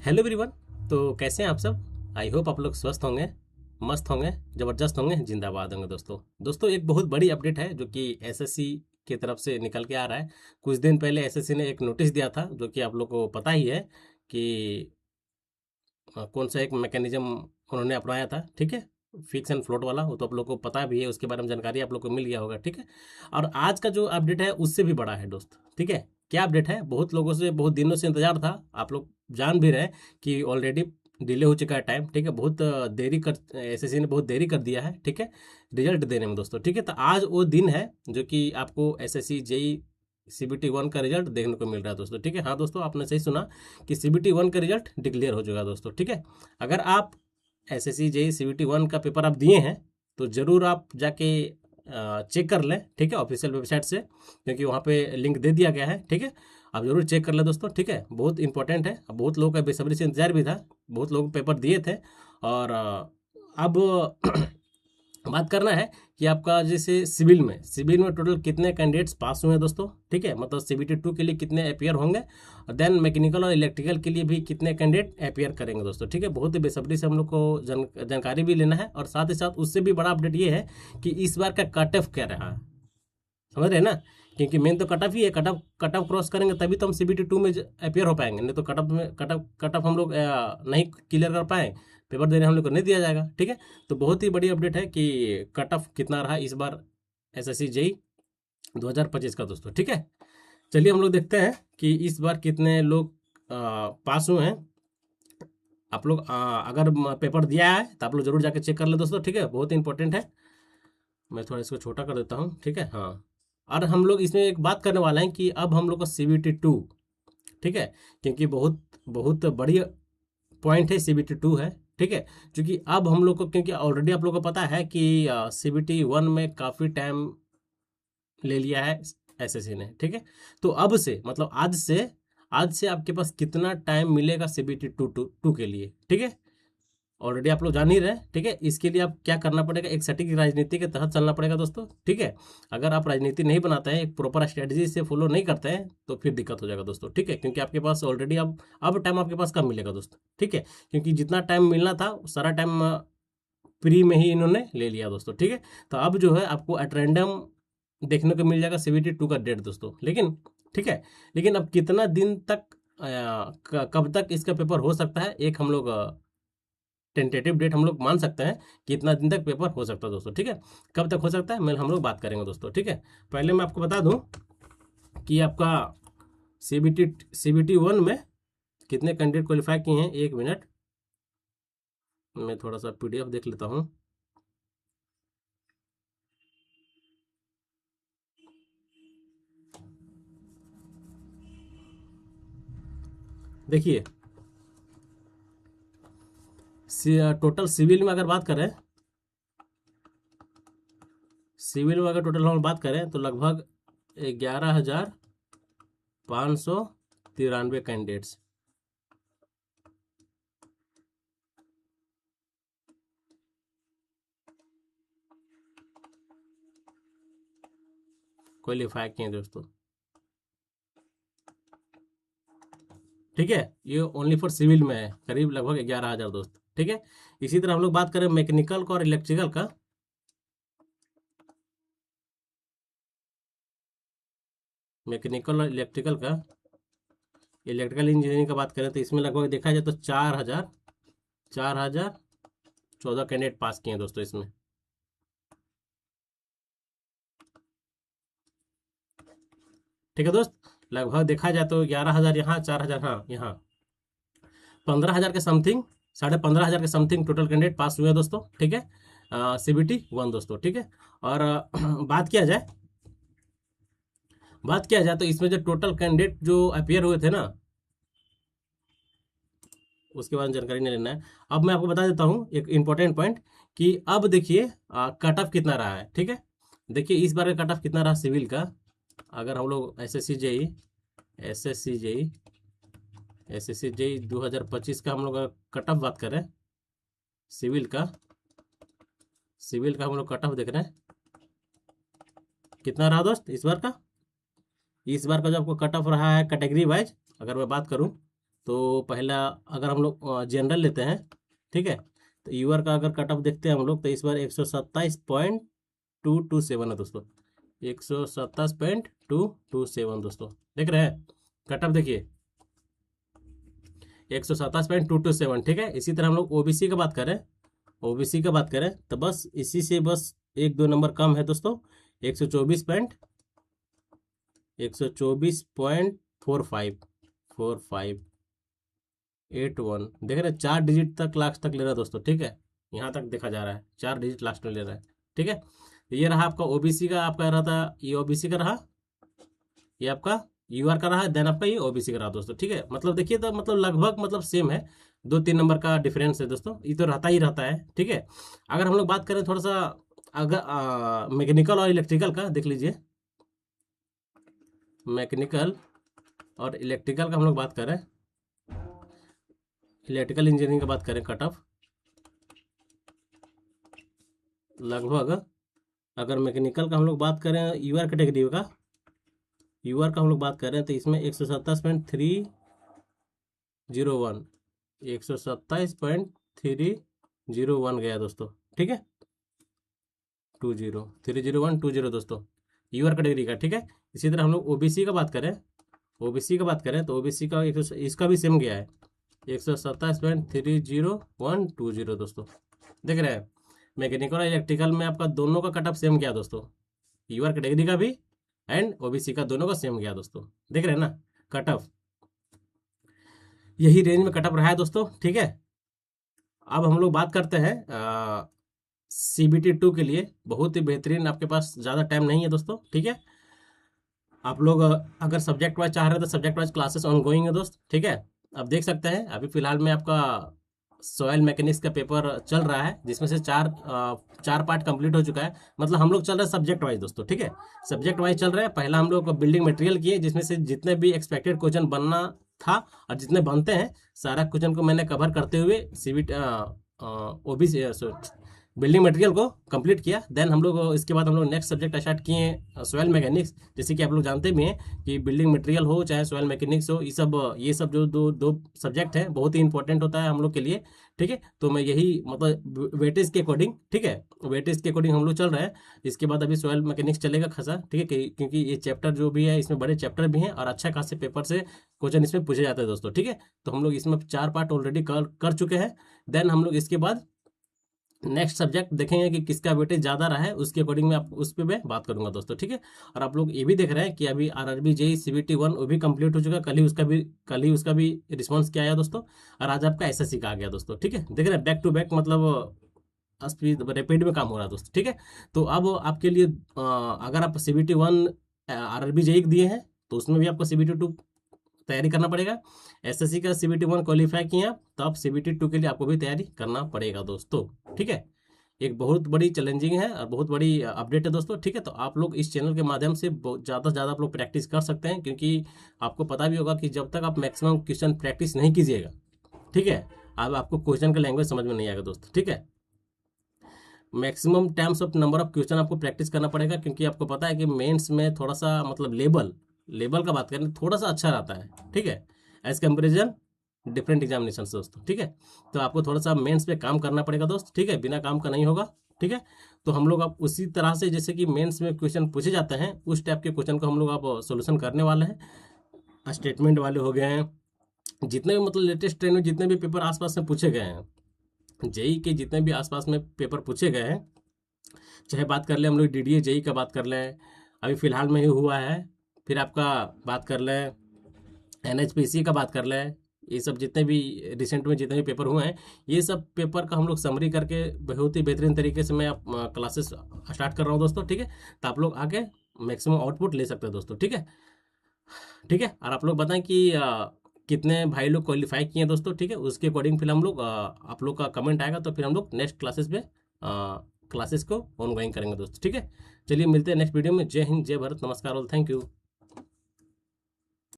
Hello everyone. तो कैसे हैं आप सब? आई होप आप लोग स्वस्थ होंगे, मस्त होंगे, ज़बरदस्त होंगे, जिंदाबाद होंगे। दोस्तों एक बहुत बड़ी अपडेट है जो कि एसएससी की तरफ से निकल के आ रहा है। कुछ दिन पहले एसएससी ने एक नोटिस दिया था जो कि आप लोग को पता ही है कि कौन सा एक मैकेनिज्म उन्होंने अपनाया था। ठीक है, फिक्स एंड फ्लोट वाला, वो तो आप लोग को पता भी है, उसके बारे में जानकारी आप लोग को मिल गया होगा। ठीक है, और आज का जो अपडेट है उससे भी बड़ा है दोस्त। ठीक है, क्या अपडेट है? बहुत लोगों से बहुत दिनों से इंतजार था, आप लोग जान भी रहे हैं कि ऑलरेडी डिले हो चुका है टाइम। ठीक है, बहुत देरी कर एसएससी ने बहुत देरी कर दिया है। ठीक है, रिजल्ट देने में दोस्तों। ठीक है, तो आज वो दिन है जो कि आपको एसएससी जेई सीबीटी 1 का रिजल्ट देखने को मिल रहा है दोस्तों। ठीक है, हाँ दोस्तों, आपने सही सुना कि सीबीटी 1 का रिजल्ट डिक्लेयर हो चुका है दोस्तों। ठीक है, अगर आप एसएससी जेई सीबीटी 1 का पेपर आप दिए हैं तो ज़रूर आप जाके चेक कर लें। ठीक है, ऑफिशियल वेबसाइट से, क्योंकि वहाँ पे लिंक दे दिया गया है। ठीक है, आप ज़रूर चेक कर लें दोस्तों। ठीक है, बहुत इंपॉर्टेंट है। अब बहुत लोगों का बेसब्री से इंतजार भी था, बहुत लोग पेपर दिए थे। और अब बात करना है कि आपका जैसे सिविल में टोटल कितने कैंडिडेट्स पास हुए हैं दोस्तों। ठीक है, मतलब सीबीटी 2 के लिए कितने अपियर होंगे, और देन मैकेनिकल और इलेक्ट्रिकल के लिए भी कितने कैंडिडेट अपियर करेंगे दोस्तों। ठीक है, बहुत ही बेसब्री से हम लोग को जानकारी भी लेना है, और साथ ही साथ उससे भी बड़ा अपडेट ये है कि इस बार का कट ऑफ क्या रहा है, समझ रहे हैं ना? क्योंकि मेन तो कट ऑफ ही है। कट ऑफ क्रॉस करेंगे तभी तो हम सीबीटी 2 में अपियर हो पाएंगे, नहीं तो कट ऑफ हम लोग नहीं क्लियर कर पाए, पेपर देने हम लोग को नहीं दिया जाएगा। ठीक है, तो बहुत ही बड़ी अपडेट है कि कट ऑफ कितना रहा इस बार एसएससी जेई 2025 का दोस्तों। ठीक है, चलिए हम लोग देखते हैं कि इस बार कितने लोग पास हुए हैं। आप लोग अगर पेपर दिया है तो आप लोग जरूर जाके चेक कर ले दोस्तों। ठीक है, बहुत इंपॉर्टेंट है। मैं थोड़ा इसको छोटा कर देता हूँ। ठीक है, हाँ, और हम लोग इसमें एक बात करने वाले हैं कि अब हम लोग का सीबीटी 2, ठीक है, क्योंकि बहुत बहुत बड़ी पॉइंट है सीबीटी 2 है। ठीक है, क्योंकि अब हम लोग को, क्योंकि ऑलरेडी आप लोग को पता है कि सीबीटी 1 में काफ़ी टाइम ले लिया है एसएससी ने। ठीक है, तो अब से मतलब आज से आपके पास कितना टाइम मिलेगा सीबीटी 2 के लिए। ठीक है, ऑलरेडी आप लोग जान ही रहे हैं। ठीक है, इसके लिए आप क्या करना पड़ेगा, एक सटीक राजनीति के तहत चलना पड़ेगा दोस्तों। ठीक है, अगर आप राजनीति नहीं बनाते हैं, एक प्रॉपर स्ट्रेटजी से फॉलो नहीं करते हैं, तो फिर दिक्कत हो जाएगा दोस्तों। ठीक है, क्योंकि आपके पास ऑलरेडी अब टाइम आपके पास कम मिलेगा दोस्तों। ठीक है, क्योंकि जितना टाइम मिलना था सारा टाइम फ्री में ही इन्होंने ले लिया दोस्तों। ठीक है, तो अब जो है आपको एट रैंडम देखने को मिल जाएगा सीबीटी 2 का डेट दोस्तों। लेकिन ठीक है, लेकिन अब कितना दिन तक कब तक इसका पेपर हो सकता है, एक हम लोग टेंटेटिव डेट हम लोग मान सकते हैं कि इतना दिन तक पेपर हो सकता है दोस्तों। ठीक है, कब तक हो सकता है मैं हम लोग बात करेंगे दोस्तों। ठीक है, पहले मैं आपको बता दूं कि आपका सीबीटी सीबीटी 1 में कितने कैंडिडेट क्वालिफाई किए हैं। एक मिनट, मैं थोड़ा सा पीडीएफ देख लेता हूं। देखिए, टोटल सिविल में अगर बात करें, सिविल में अगर टोटल हम बात करें तो लगभग 11,593 कैंडिडेट्स। क्वालिफाई किए दोस्तों। ठीक है, ये ओनली फॉर सिविल में है, करीब लगभग 11,000 दोस्त। ठीक है, इसी तरह हम लोग बात करें मैकेनिकल का और इलेक्ट्रिकल का, मैकेनिकल और इलेक्ट्रिकल इंजीनियरिंग का बात करें तो इसमें लगभग देखा जाए तो 4,014 कैंडिडेट पास किए हैं दोस्तों इसमें। ठीक है दोस्त, लगभग देखा जाए तो 11,000 यहाँ, 4,000 हाँ यहाँ, 15,000 के समथिंग, 15,500 के समथिंग टोटल कैंडिडेट पास हुए हैं दोस्तों। ठीक है, सीबीटी 1 दोस्तों। ठीक है, और बात किया जाए तो इसमें जो टोटल कैंडिडेट जो अपियर हुए थे ना, उसके बारे में जानकारी नहीं लेना है। अब मैं आपको बता देता हूँ एक इंपॉर्टेंट पॉइंट कि अब देखिए कट ऑफ कितना रहा है। ठीक है, देखिए इस बार का कट ऑफ कितना रहा सिविल का। अगर हम लोग एस एस सी जेई 2025 का हम लोग कट ऑफ बात करें, सिविल का हम लोग कट ऑफ देख रहे हैं कितना रहा दोस्त इस बार का। जो आपको कट ऑफ रहा है कैटेगरी वाइज, अगर मैं बात करूं तो पहला अगर हम लोग जनरल लेते हैं, ठीक है, तो यूआर का अगर कट ऑफ देखते हैं हम लोग, तो इस बार 127.227 है दोस्तों, 127.227 दोस्तों, देख रहे हैं कट ऑफ, देखिए 127.227, ठीक है। इसी तरह हम लोग ओबीसी का बात करें, ओबीसी का बात करें तो बस इसी से बस 1-2 नंबर कम है दोस्तों, 124.45 देख रहे हैं, 4 डिजिट तक लास्ट तक ले रहा है दोस्तों, ठीक है, यहाँ तक देखा जा रहा है 4 डिजिट लास्ट में ले रहा है, ठीक है। तो ये रहा आपका ओबीसी का, आपका रहा था ये ओबीसी का रहा, ये आपका यूआर का रहा, देन आपका ये ओबीसी का रहा दोस्तों, ठीक है। मतलब देखिए तो मतलब लगभग मतलब सेम है, 2-3 नंबर का डिफरेंस है दोस्तों, ये तो रहता ही रहता है, ठीक है। अगर हम लोग बात करें थोड़ा सा अगर मैकेनिकल और इलेक्ट्रिकल का देख लीजिए, मैकेनिकल और इलेक्ट्रिकल का हम लोग बात करें, इलेक्ट्रिकल इंजीनियरिंग का बात करें, कट ऑफ लगभग, अगर मैकेनिकल का हम लोग बात करें यूआर कैटेगरी का, यूआर का हम लोग बात करें तो इसमें 127.301, 127.301 गया दोस्तों, ठीक है, 30120 दोस्तों, यूआर कैटेगरी का, ठीक है। इसी तरह हम लोग ओबीसी का बात करें, ओबीसी का बात करें तो ओबीसी का इसका भी सेम गया है, 127.30120 दोस्तों, देख रहे हैं। मैकेनिकल और इलेक्ट्रिकल में आपका दोनों का कट ऑफ सेम गया दोस्तों, यूआर कैटेगरी का भी एंड ओबीसी का दोनों का सेम गया दोस्तों, देख रहे हैं ना कट ऑफ, यही रेंज में कट ऑफ रहा है दोस्तों, ठीक है। अब हम लोग बात करते हैं CBT 2 के लिए, बहुत ही बेहतरीन, आपके पास ज़्यादा टाइम नहीं है दोस्तों, ठीक है। आप लोग अगर सब्जेक्ट वाइज चाह रहे हैं तो subject wise classes on going है दोस्त, ठीक है। आप देख सकते हैं अभी फिलहाल में आपका सॉयल मैकेनिक्स का पेपर चल रहा है, जिसमें से चार पार्ट कंप्लीट हो चुका है, मतलब हम लोग चल रहे हैं सब्जेक्ट वाइज दोस्तों, ठीक है, सब्जेक्ट वाइज चल रहे हैं। पहला हम लोग बिल्डिंग मटेरियल किए, जिसमें से जितने भी एक्सपेक्टेड क्वेश्चन बनना था और जितने बनते हैं सारा क्वेश्चन को मैंने कवर करते हुए CBT ओबीसी बिल्डिंग मटेरियल को कंप्लीट किया। देन हम लोग इसके बाद हम लोग नेक्स्ट सब्जेक्ट स्टार्ट किए सॉयल मैकेनिक्स, जैसे कि आप लोग जानते भी हैं कि बिल्डिंग मटेरियल हो चाहे सॉयल मैकेनिक्स हो, ये सब जो दो सब्जेक्ट हैं बहुत ही इंपॉर्टेंट होता है हम लोग के लिए, ठीक है। तो मैं यही मतलब वेटेज के अकॉर्डिंग, ठीक है, वेटेज के अकॉर्डिंग हम लोग चल रहे हैं। इसके बाद अभी सॉयल मैकेनिक्स चलेगा खासा, ठीक है, क्योंकि ये चैप्टर जो भी है इसमें बड़े चैप्टर भी हैं और अच्छा खासे पेपर से क्वेश्चन इसमें पूछे जाते हैं दोस्तों, ठीक है। तो हम लोग इसमें 4 पार्ट ऑलरेडी कर चुके हैं। देन हम लोग इसके बाद नेक्स्ट सब्जेक्ट देखेंगे कि किसका वेटेज ज़्यादा रहा है, उसके अकॉर्डिंग में आप उस पर मैं बात करूंगा दोस्तों, ठीक है। और आप लोग ये भी देख रहे हैं कि अभी RRB JEE CBT 1 वो भी कंप्लीट हो चुका, कल ही उसका भी रिस्पांस क्या आया दोस्तों, और आज आपका SSC का आ गया दोस्तों, ठीक है। देख रहे हैं बैक टू बैक, मतलब स्पीड रैपिड में काम हो रहा है दोस्तों, ठीक है। तो अब आपके लिए अगर आप CBT 1 RRB JEE दिए हैं तो उसमें भी आपको CBT 2 तैयारी करना पड़ेगा। SSC का CBT 1 क्वालिफाई किए आप तो आप CBT 2 के लिए आपको भी तैयारी करना पड़ेगा दोस्तों, ठीक है। एक बहुत बड़ी चैलेंजिंग है और बहुत बड़ी अपडेट है दोस्तों, ठीक है। तो आप लोग इस चैनल के माध्यम से ज़्यादा से ज़्यादा आप लोग प्रैक्टिस कर सकते हैं, क्योंकि आपको पता भी होगा कि जब तक आप मैक्सिमम क्वेश्चन प्रैक्टिस नहीं कीजिएगा, ठीक है, अब आपको क्वेश्चन का लैंग्वेज समझ में नहीं आएगा दोस्तों, ठीक है। Maximum times of number of question आपको प्रैक्टिस करना पड़ेगा, क्योंकि आपको पता है कि मेंस में थोड़ा सा मतलब लेवल का बात करें थोड़ा सा अच्छा रहता है, ठीक है, एज कंपेरिजन डिफरेंट एग्जामिनेशन दोस्तों, ठीक है। तो आपको थोड़ा सा मेंस पे काम करना पड़ेगा दोस्त, ठीक है, बिना काम का नहीं होगा, ठीक है। तो हम लोग अब उसी तरह से जैसे कि मेंस में क्वेश्चन पूछे जाते हैं उस टाइप के क्वेश्चन को हम लोग अब सोल्यूशन करने वाले हैं। स्टेटमेंट वाले हो गए हैं, जितने भी मतलब लेटेस्ट ट्रेंड में जितने भी पेपर आसपास में पूछे गए हैं, JEE के जितने भी आसपास में पेपर पूछे गए हैं, चाहे बात कर लें हम लोग DDA JEE का बात कर लें, अभी फिलहाल में ही हुआ है, फिर आपका बात कर लें NHPC का बात कर लें, ये सब जितने भी रिसेंट में जितने भी पेपर हुए हैं, ये सब पेपर का हम लोग समरी करके बहुत ही बेहतरीन तरीके से मैं क्लासेस स्टार्ट कर रहा हूँ दोस्तों, ठीक है। तो आप लोग आगे मैक्सिमम आउटपुट ले सकते हैं दोस्तों, ठीक है, ठीक है। और आप लोग बताएं कि कितने भाई लोग क्वालिफाई किए हैं दोस्तों, ठीक है, उसके अकॉर्डिंग फिर हम लोग आप लोग का कमेंट आएगा तो फिर हम लोग नेक्स्ट क्लासेस में क्लासेस को ऑन गोइंग करेंगे दोस्तों, ठीक है। चलिए मिलते हैं नेक्स्ट वीडियो में। जय हिंद, जय भारत, नमस्कार और थैंक यू।